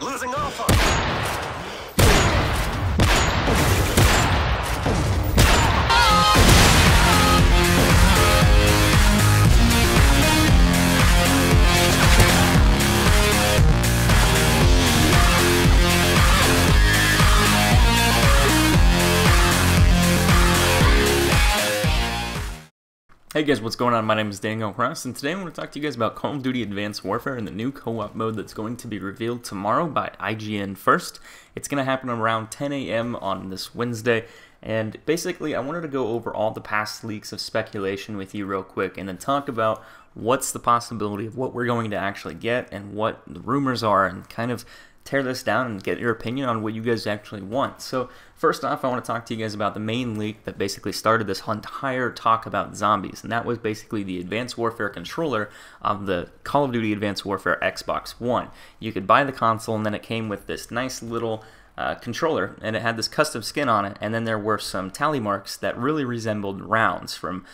Losing Alpha! Hey guys, what's going on? My name is Daniel Cross, and today I'm going to talk to you guys about Call of Duty Advanced Warfare and the new co-op mode that's going to be revealed tomorrow by IGN first. It's going to happen around 10 a.m. on this Wednesday, and basically I wanted to go over all the past leaks of speculation with you real quick, and then talk about what's the possibility of what we're going to actually get and what the rumors are, and kind of tear this down and get your opinion on what you guys actually want. So first off, I want to talk to you guys about the main leak that basically started this entire talk about zombies, and that was basically the Advanced Warfare controller of the Call of Duty Advanced Warfare Xbox One. You could buy the console, and then it came with this nice little controller, and it had this custom skin on it, and then there were some tally marks that really resembled rounds from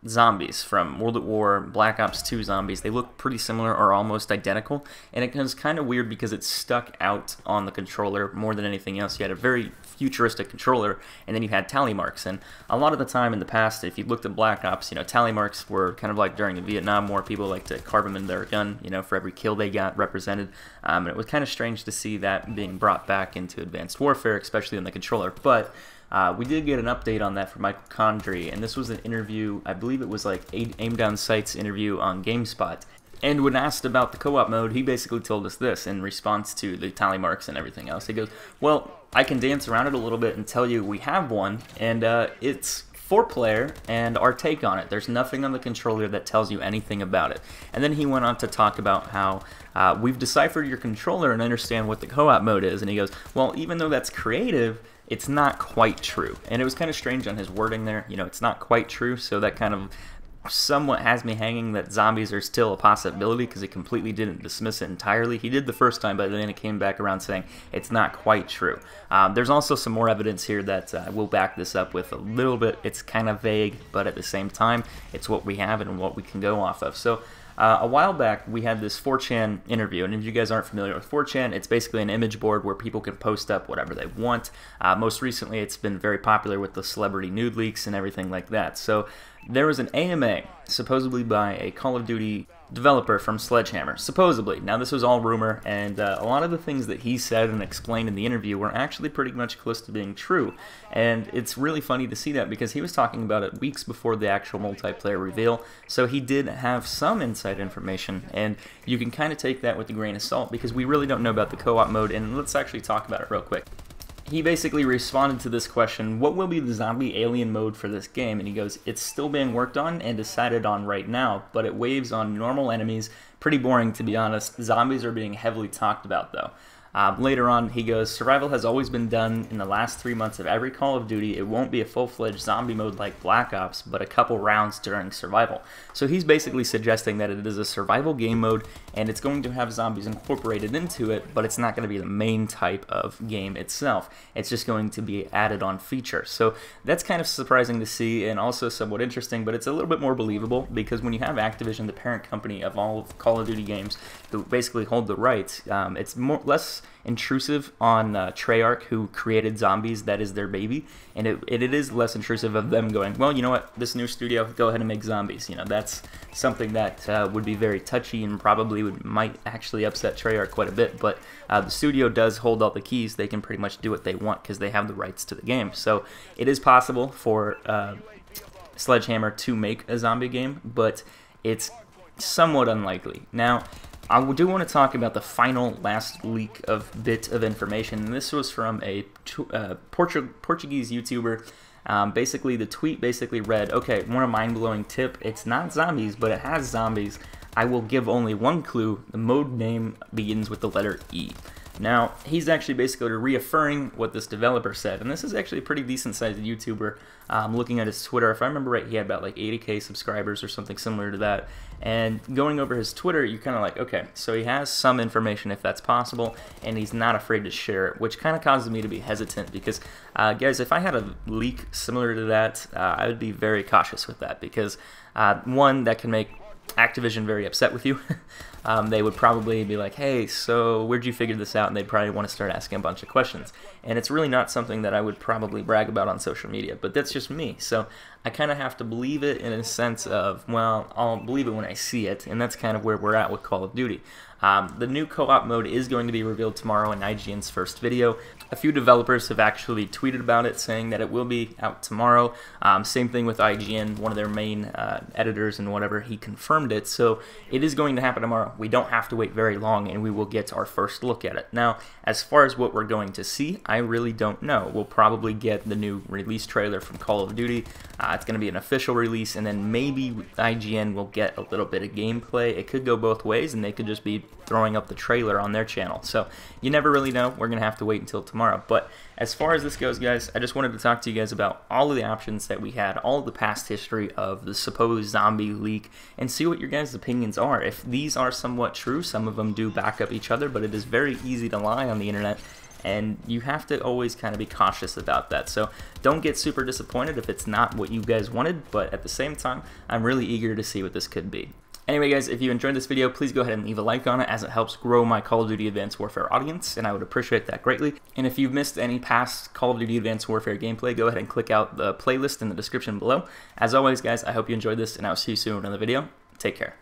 zombies from World at War, Black Ops 2 zombies. They look pretty similar or almost identical, and it was kind of weird because it stuck out on the controller more than anything else. You had a very futuristic controller, and then you had tally marks, and a lot of the time in the past, if you looked at Black Ops, you know, tally marks were kind of like during the Vietnam War. People like to carve them in their gun, you know, for every kill they got represented, and it was kind of strange to see that being brought back into Advanced Warfare, especially in the controller, but we did get an update on that from Michael Condrey, and this was an interview, I believe it was like Aim Down Sight's interview on GameSpot. And when asked about the co-op mode, he basically told us this in response to the tally marks and everything else. He goes, well, I can dance around it a little bit and tell you we have one, and it's 4-player and our take on it. There's nothing on the controller that tells you anything about it. And then he went on to talk about how we've deciphered your controller and understand what the co-op mode is, and he goes, well, even though that's creative, it's not quite true. And it was kind of strange on his wording there, you know, it's not quite true, so that kind of somewhat has me hanging that zombies are still a possibility, because he completely didn't dismiss it entirely. He did the first time, but then it came back around saying it's not quite true. There's also some more evidence here that we'll back this up with a little bit. It's kind of vague, but at the same time, it's what we have and what we can go off of. So a while back, we had this 4chan interview, and if you guys aren't familiar with 4chan, it's basically an image board where people can post up whatever they want. Most recently, it's been very popular with the celebrity nude leaks and everything like that. So there was an AMA, supposedly by a Call of Duty developer from Sledgehammer, supposedly. Now, this was all rumor, and a lot of the things that he said and explained in the interview were actually pretty much close to being true. And it's really funny to see that, because he was talking about it weeks before the actual multiplayer reveal, so he did have some inside information, and you can kind of take that with a grain of salt, because we really don't know about the co-op mode, and let's actually talk about it real quick. He basically responded to this question, what will be the zombie alien mode for this game? And he goes, it's still being worked on and decided on right now, but it waves on normal enemies. Pretty boring, to be honest. Zombies are being heavily talked about, though. Later on, he goes, survival has always been done in the last 3 months of every Call of Duty. It won't be a full-fledged zombie mode like Black Ops, but a couple rounds during survival. So he's basically suggesting that it is a survival game mode, and it's going to have zombies incorporated into it, but it's not going to be the main type of game itself. It's just going to be added on feature. So that's kind of surprising to see, and also somewhat interesting, but it's a little bit more believable, because when you have Activision, the parent company of all of Call of Duty games, who basically hold the rights, it's less intrusive on Treyarch, who created zombies. That is their baby, and it is less intrusive of them going, well, you know what, this new studio, go ahead and make zombies. You know, that's something that would be very touchy and probably might actually upset Treyarch quite a bit, but the studio does hold all the keys. They can pretty much do what they want because they have the rights to the game. So it is possible for Sledgehammer to make a zombie game, but it's somewhat unlikely. Now, I do want to talk about the final last leak of bit of information, and this was from a Portuguese YouTuber. Basically, the tweet basically read, okay, want a mind-blowing tip? It's not zombies, but it has zombies. I will give only one clue. The mode name begins with the letter E. Now, he's actually basically reaffirming what this developer said, and this is actually a pretty decent-sized YouTuber. Looking at his Twitter, if I remember right, he had about like 80K subscribers or something similar to that, and going over his Twitter, you're kind of like, okay, so he has some information if that's possible, and he's not afraid to share it, which kind of causes me to be hesitant, because, guys, if I had a leak similar to that, I would be very cautious with that, because, one, that can make Activision very upset with you. they would probably be like, hey, so where'd you figure this out? And they'd probably want to start asking a bunch of questions. And it's really not something that I would probably brag about on social media, but that's just me. So I kind of have to believe it in a sense of, well, I'll believe it when I see it, and that's kind of where we're at with Call of Duty. The new co-op mode is going to be revealed tomorrow in IGN's first video. A few developers have actually tweeted about it, saying that it will be out tomorrow. Same thing with IGN, one of their main editors and whatever, he confirmed it. So it is going to happen tomorrow. We don't have to wait very long, and we will get our first look at it. Now, as far as what we're going to see, I really don't know. We'll probably get the new release trailer from Call of Duty. It's going to be an official release, and then maybe IGN will get a little bit of gameplay. It could go both ways, and they could just be throwing up the trailer on their channel. So you never really know. We're going to have to wait until tomorrow. But as far as this goes, guys, I just wanted to talk to you guys about all of the options that we had, all of the past history of the supposed zombie leak, and see what your guys' opinions are. If these are somewhat true, some of them do back up each other, but it is very easy to lie on the internet, and you have to always kind of be cautious about that. So don't get super disappointed if it's not what you guys wanted, but at the same time, I'm really eager to see what this could be. Anyway, guys, if you enjoyed this video, please go ahead and leave a like on it, as it helps grow my Call of Duty Advanced Warfare audience, and I would appreciate that greatly. And if you've missed any past Call of Duty Advanced Warfare gameplay, go ahead and click out the playlist in the description below. As always, guys, I hope you enjoyed this, and I'll see you soon in another video. Take care.